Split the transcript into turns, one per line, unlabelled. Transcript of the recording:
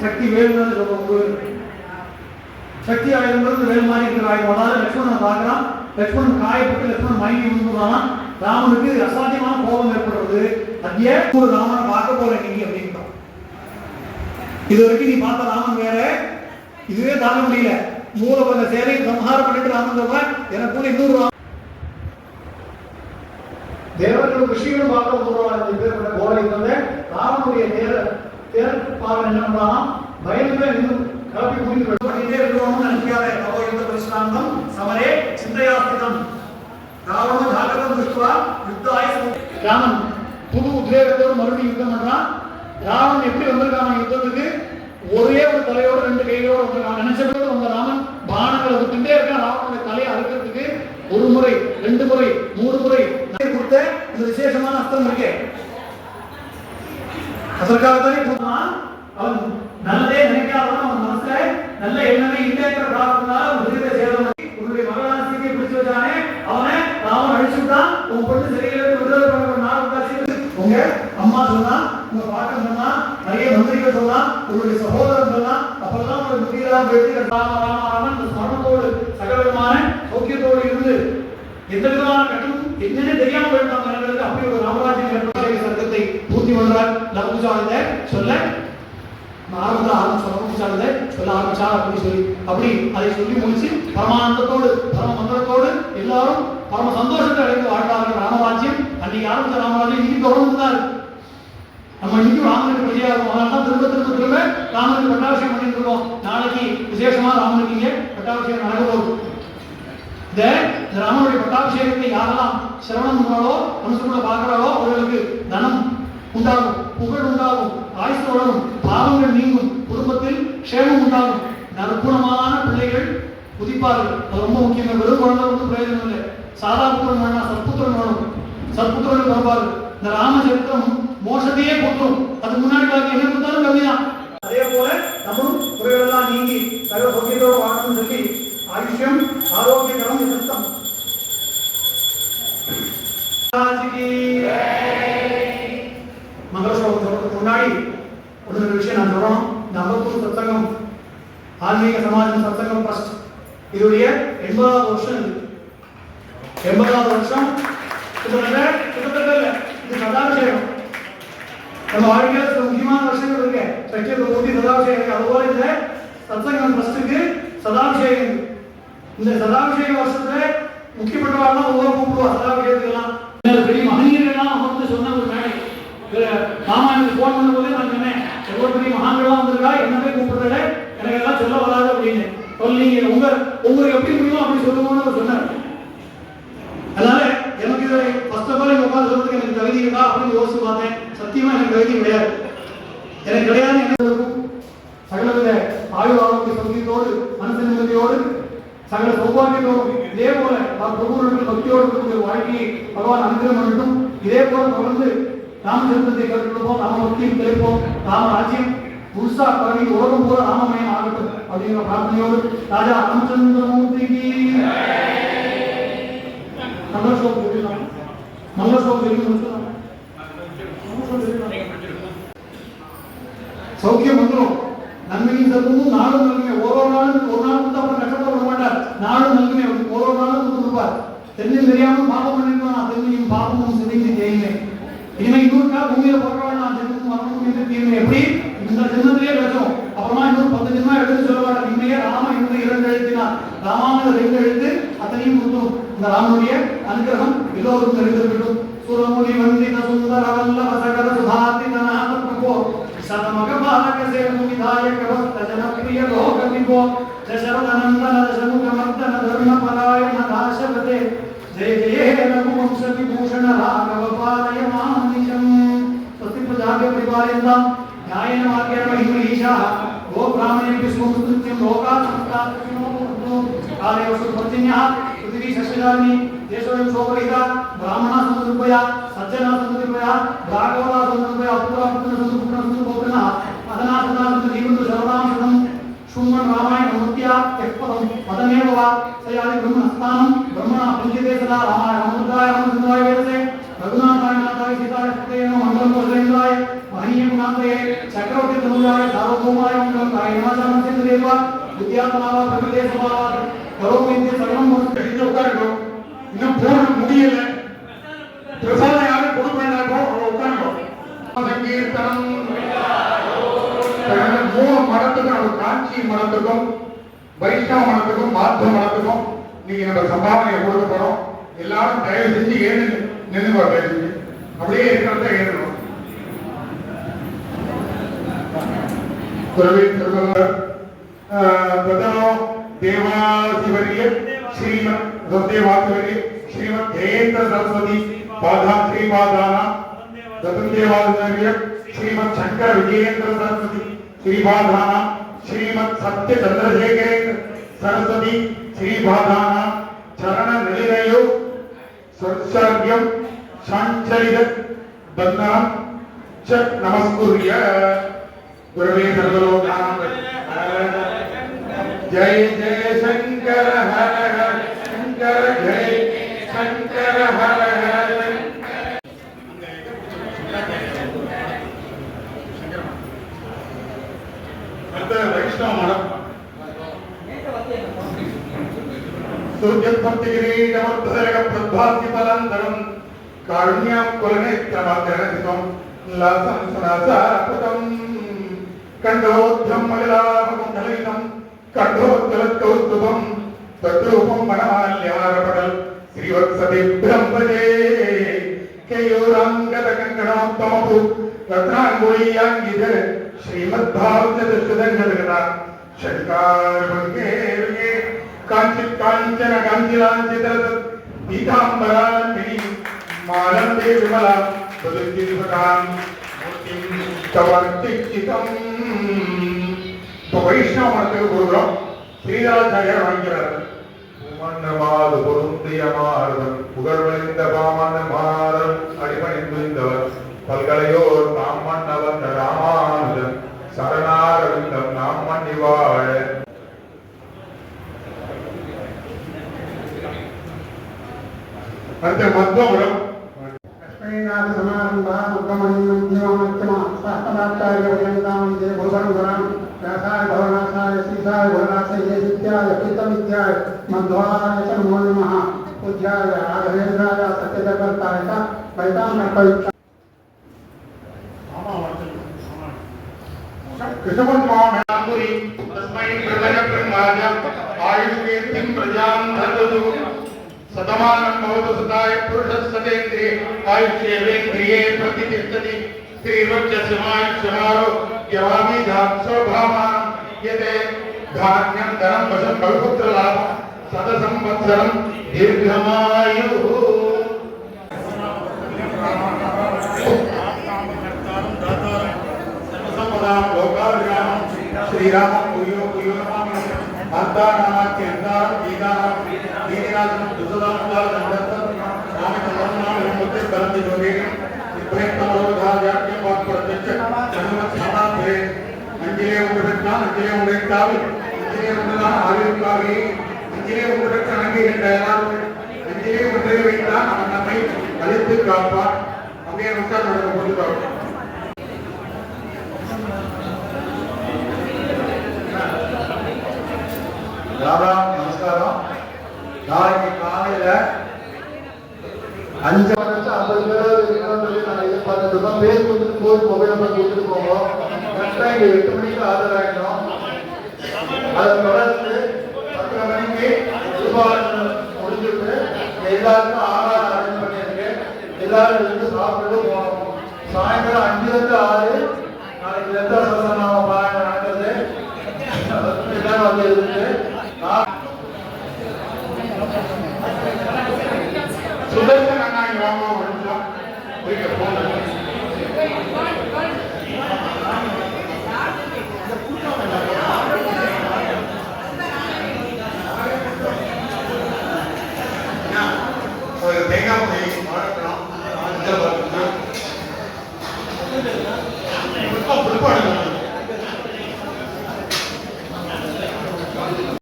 சக்தி வேலுன்னு சொல்லுவாங்க. சக்தி ஆயுதங்கிறது வேல் மாதிரி இருக்கிற ஆயுதம். அதாவது லட்சுமணனை பார்க்கலாம், லட்சுமணன் காயப்பட்டு லட்சுமணன் மயங்கி விழுந்துறான். ராமனுக்கு அசாத்தியமான கோபம் ஏற்படுறது. அதே ஒரு ராமனை பார்க்க போற நீங்க அப்படின்னு இது வரைக்கும் நீ பார்த்த ராமன் வேற, இதுவே தாங்க முடியல. மூலபந்த சேரை சம்ஹாரம் பண்ணிட்டு ராமன் சொல்றான், எனக்கு கூட இன்னொரு தேவர்களும் ரிஷிகளும் பார்க்க போறாங்க. பேர் கோலை தந்த ராமனுடைய தேர் பார்க்க என்ன பண்ணலாம், பயந்துமே நின்று கலப்பி முடிந்து பண்ணிட்டே இருக்கணும்னு நினைக்காத. அவயோக பரிசுராந்தம் சமரே சிந்தையாஸ்திதம் ராவண ஜாகரம் திருஷ்டுவா யுத்தாய. ராமன் புது உத்வேகத்தோடு மறுபடியும் யுத்தம் பண்றான். ராவணன் எப்படி வந்திருக்கான யுத்தத்துக்கு, ஒரே ஒரு தலையோட ரெண்டு கையோட வந்திருக்கான். நினைச்சபோது வந்த ராமன் பானங்களை விட்டுட்டே இருக்கான். ராவனுடைய தலையை அறுக்கிறதுக்கு ஒரு முறை, ரெண்டு முறை, மூணு முறை கொடுத்த இந்த விசேஷமான அர்த்தம் இருக்கு. அதற்காகத்தானே போனான். அவன் நல்லதே நினைக்காதவன், அவன் மனசுல நல்ல எண்ணமே இல்லைங்கிற காரணத்தினால அவன் விருதை சேதம் பண்ணி உன்னுடைய மகளான சீதையை பிடிச்சு வச்சானே, அவனை ராமன் அழிச்சு விட்டான். உன் பொண்ணு சிறையில விடுதலை பண்ண நாள் உங்க அம்மா சொன்னா, உங்க பாட்டன் சொன்னா, நிறைய மந்திரிகள் சொன்னா, உங்களுடைய சகோதரன் சொன்னா, அப்பதான் உங்களுடைய புத்தியெல்லாம் போயிட்டு ராமன் ஸ்மரணத்தோடு சகலவிதமான சௌக்கியத்தோடு இருந்து எந்த விதமான கட்டும் என்னன்னு தெரியாம போயிட்டாங்க. அப்படி ஒரு ராமராஜ்ய சட்டத்தை பூர்த்தி பண்றார். லகுசாரத சொல்ல சொல்ல ஆரம்பிச்சா அப்படின்னு சொல்லி அப்படி அதை சொல்லி முடிச்சு பரமானந்தத்தோடு பரம மந்திரத்தோடு எல்லாரும் பரம சந்தோஷத்தை அடைந்து வாழ்ந்தார்கள். ராமராஜ்யம் அன்னைக்கு ஆரம்பிச்ச ராமராஜ்யம் இன்னைக்கு தொடர்ந்துதான் இருக்கு. நம்ம இன்னைக்கும் ராமனுக்கு பிரஜையாகும். அதனால்தான் திரும்ப திரும்ப திரும்ப ராமனுக்கு பட்டாபிஷேகம் பண்ணிட்டு இருக்கோம். நாளைக்கு விசேஷமா ராமனுக்கு இங்கே பட்டாபிஷேகம் நடக்க போகுது. இந்த ராமனுடைய பட்டாபிஷேகத்தை யாரெல்லாம் சிரவணம் பண்ணாலோ மனசுக்குள்ள பார்க்கிறாளோ அவர்களுக்கு தனம் உண்டாகும், புகழ் உண்டாகும், ஆயுசு வளரும், பாவங்கள் நீங்கும், குடும்பத்தில் க்ஷேமம் உண்டாகும், நற்குணமான பிள்ளைகள் உதிப்பார்கள். அது ரொம்ப முக்கியம். வெறும் குழந்தை வந்து பிரயோஜனம் இல்லை. சாதா புத்திரன் வேணா, சத்புத்திரன் வேணும். சத்புத்திரன் வருவார்கள். இந்த ராமச்சரித்திரம் மோசத்தையே கொடுக்கும். அதுக்கு முன்னாடி பாக்கி என்ன கொடுத்தாலும் கம்மிதான். அதே போல நம்மளும் குறைகளெல்லாம் நீங்கி சர்வ சௌக்கியத்தோடு வாழணும்னு சொல்லி ஆயுஷ்யம் ஆரோக்கியகரம் சத்தம் மங்கள ஸ்லோகத்துக்கு முன்னாடி ஒரு விஷயம் நான் சொல்லணும். இந்த அம்பத்தூர் சத்சங்கம் ஆன்மீக சமாஜம் சத்சங்கம் ட்ரஸ்ட் இதோடைய 80வது வருஷம். இது 80வது வருஷம் கிட்டத்தட்ட இது சதாபிஷேகம். நம்ம வாழ்க்கையில சில முக்கியமான விஷயங்கள் இருக்கு. சத்தியத்தை மூர்த்தி சதாபிஷேகம். அதுபோல இந்த சத்சங்கம் ட்ரஸ்டுக்கு சதாபிஷேகம். இந்த சதாபிஷேக வருஷத்துல முக்கியப்பட்டவாள்லாம் ஒவ்வொரு கூப்பிடுவா. சதாபிஷேகத்துக்கெல்லாம் பெரிய மகனீரெல்லாம் அமர்ந்து சொன்ன ஒரு மேடை. மாமா எனக்கு போன் பண்ண போதே நான் சொன்னேன், எவ்வளவு பெரிய மகான்கள்லாம் வந்திருக்கா, என்ன போய் கூப்பிடுறத எனக்கு எல்லாம் சொல்ல வராது அப்படின்னு சொல்லீங்க. உங்களுக்கு எப்படி முடியுமோ அப்படி சொல்லுவோம்னு சொன்னார். அதனால எனக்கு இதை ஃபர்ஸ்ட் ஆஃப் ஆல் இங்க உட்காந்து சொல்றதுக்கு எனக்கு தகுதி இருக்கா அப்படின்னு யோசிச்சு பார்த்தேன். சத்தியமா எனக்கு தகுதி கிடையாது. எனக்கு கிடையாது. என்ன சகலவித ஆயுள் ஆரோக்கிய சௌக்கியத்தோடு மனசு நிம்மதியோடு சகல சௌபாகியத்தோடு இதே போல பிரபுர்களுக்கு பக்தியோடு இருக்கக்கூடிய வாழ்க்கையை பகவான் அனுகிரகம் பண்ணட்டும். இதே போல தொடர்ந்து ராமச்சந்திரத்தை கற்றுக்கொள்வோம், ராம பக்தியும் கிடைப்போம், ராமராஜ்யம் முழுசா பரவி உலகம் போல ராமமயம் ஆகட்டும் அப்படிங்கிற பிரார்த்தனையோடு ராஜா ராமச்சந்திரமூர்த்திக்கு சௌக்கியம் வந்துடும். நன்மையும் தருவதும் நாளும் நன்மை. ஒரு நாளும் ஒரு நாள் வந்து அப்புறம் கஷ்டப்பட விட மாட்டார். நாளும் நன்மை ஒரு நாளும் கொடுப்பார். தெரிஞ்சும் தெரியாமல் பாபம் பண்ணிருக்கோம். நான் தெரிஞ்சும் பாபமும் சிதைந்து செய்யுமே. இனிமே இன்னொருக்கா பூமியில போறவங்க நான் ஜென்மம் வரணும் என்று தீர்வு எப்படி இந்த ஜென்மத்திலேயே பேசும். அப்புறமா இன்னொரு 10 ஜென்மா எடுத்து சொல்ல மாட்டார். இன்மையே ராம என்று 2 எழுத்தினார். ராமாங்கிற 2 எழுத்து அத்தனையும் கொடுத்தோம். இந்த ராமனுடைய அனுகிரகம் எல்லோருக்கும் தெரிந்திருக்கட்டும். சுரமுனி வந்தித சுந்தர வல்லப சகல சுபாதி தநாத பிரபோ சதமக பாலக சேது விதாயக பக்த ஜனப்ரிய லோக விபோ தசரதநந்தன தசமுக மர்தன தர்ம பராயண தாசவதே ஜெய ஜெய ரகுவம்ச விபூஷண ராഘவ பாலய மாநிஷம் ஸ்வஸ்தி பிரஜாபதி பரிபாலயந்தாம் न्यायेन वाक्येन महिमहीशाः गो ब्राह्मणेभ्यः सुकृत्यं लोकाः संस्कारः काले वसुपर्जन्यः पृथिवी सस्यधारिणी देशोऽयं शोभरहिता ब्राह्मणाः सन्तुर्भया सज्जनाः सन्तुर्भया भागवताः सन्तुर्भया अपुत्राः पुत्रः सन्तुपुत्रः सन्तुपौत्रः अधनाः सदा सन्तु जीवन्तु सर्वदां शतं शृण्वन् रामायणं मुद्या यत्पदं पदमेव वा स यादि ब्रह्मणस्थानं ब्रह्मणा पुञ्जते सदा रामाय रामचन्द्राय रामचन्द्राय वेदसे रघुनाथाय नाथाय सीताय पतये नमः मङ्गलं वसुरेन्द्राय महनीय गुणान्ते चक्रवर्ती तनुजाय பிரசாதமாக பிரபுதேசமாக கரோமிந்திய சரணம்
கழிந்து உட்காருக்கோம். இன்னும் போன முடியல. பிரசாதம் யாரும் கொடுக்க வேண்டாமோ அவங்க உட்காருக்கோம். சங்கீர்த்தனம் 3 மடத்துக்கும் நம்ம காஞ்சி மடத்துக்கும் வைஷ்ணவ மடத்துக்கும் மாத்வ மடத்துக்கும் நீங்க நம்ம சம்பாவனையை கொடுக்க போறோம். எல்லாரும் தயவு செஞ்சு ஏழு நின்று அப்படியே இருக்கிறத ஏறணும். प्रथमो देवाधिवर्य श्रीमत् देवाधिवर्य श्रीमत् जयेन्द्र सरस्वती पादा श्रीपादाना प्रथम देवाधिवर्य श्रीमत् शंकर विजयेन्द्र सरस्वती श्रीपादाना श्रीमत् सत्य चंद्रशेखरेन्द्र सरस्वती श्रीपादाना चरण निलयो सर्वसर्गम संचलित बंधनम च नमस्कुर्य गुरुवे सर्वलोकानां जय जय शंकर हर हर शंकर जय शंकर हर हर वैष्णव मठम सूर्यपत्तिगिरीडमर्धरग प्रद्भासितलंतरम कारुण्यां कुलनेत्रमाध्यरतितं लासं सनासापतम् कंडोद्धम महिलामकुंडलिनं कंडोत्कलकौस्तुभं तद्रूपं मनमाल्यहारपटल श्रीवत्सदिभ्यं भजे केयूराङ्गदकङ्कणोत्तमपु रत्नाङ्गुलीयाङ्गित श्रीमद्भावजदशुदङ्गदगदा शङ्कारभङ्गे काञ्चित् काञ्चन काञ्चिलाञ्चितरसत् पीताम्बरान्विनी मालन्दे विमला बदुज्जितकान् वैष्णव मठத்துக்கு கொடுக்கிறோம். ஸ்ரீராச்சாரியார் வாங்கிறார். மன்னமாது பொருந்திய மாறுதன் புகழ்வழிந்த பாமன் மாறன் அடிபணிந்தவர் பல்கலையோர் நாம் மன்னவன் ராமானுஜன் சரணாரவிந்தம் நாம் மன்னி வாழ. அடுத்த மத்வபுரம்
समारंभा मुक्तमणिमध्यमध्यमा शास्त्राचार्यपर्यन्तां भूषणगुणां व्यासाय भवनाशाय श्रीशाय भवनाशय विद्याय पितविद्याय मध्वाय च नमो नमः पूज्याय राघवेन्द्राय सत्यजगत्ताय च वैतामर्पयित्वा
कृष्णपद्मापुरी तस्मै प्रभय ब्रह्माज आयुष्कीर्तिं प्रजां धर्तु सतमानं भवतु सदाय पुरुषः सतेन्द्रिये आयुष्येवेन्द्रिये प्रतिष्ठति श्रीवक्षसमायुष्यमारो यवाभिधात्सौभामानं यते धान्यं धनं वशं बहुपुत्रलाभं शतसंवत्सरं दीर्घमायुः सर्वसम्पदां लोकाभिरामं श्रीरामं भूयो भूयो नमामि अन्तानामाख्य अन्तारं गीतानां दीनिनाथं दुसदानन्दारं रामचन्द्रनाम मुक्ति बलंदि जोगेन प्रयत्नमरोधार्याख्यं वाक्प्रत्यक्ष जन्मस्थानान्ते अंजिले उंडबेट्टान अंजिले उंडेट्टावि अंजिले उंडलान आयुर्कावि अंजिले उंडबेट्टान अंगिरे दयालाल अंजिले उंडे வைத்தான் அவன் நம்மை அழித்து காப்பான். அப்படியே நமஸ்காரம் நடந்து கொண்டிருக்கிறோம்.
நமஸ்காரம். நாளைக்கு காலையில 5 வருஷம் 50 பேர் நான் எதிர்பார்த்துருக்கோம். பேர் கொடுத்துட்டு போய் மொபைல் நம்பர் கொடுத்துட்டு போவோம். கரெக்டாக இங்கே 8 மணிக்கு ஆஜராகிடும். அதை தொடர்ந்து 10 மணிக்கு தீபாவளி முடிஞ்சுட்டு எல்லாருக்கும் ஆகாரம் அரேஞ்ச் பண்ணியிருக்கு. எல்லாரும் இருந்து சாப்பிட்டு போகணும். சாயந்தரம் 5 to 6 நாளைக்கு லலிதா சகஸ்ரநாம பாராயணம் நடக்குது. எல்லாரும் வந்து இருக்கு.
சுதர்சன நாய் வாங்க ஒரு நிமிஷம்.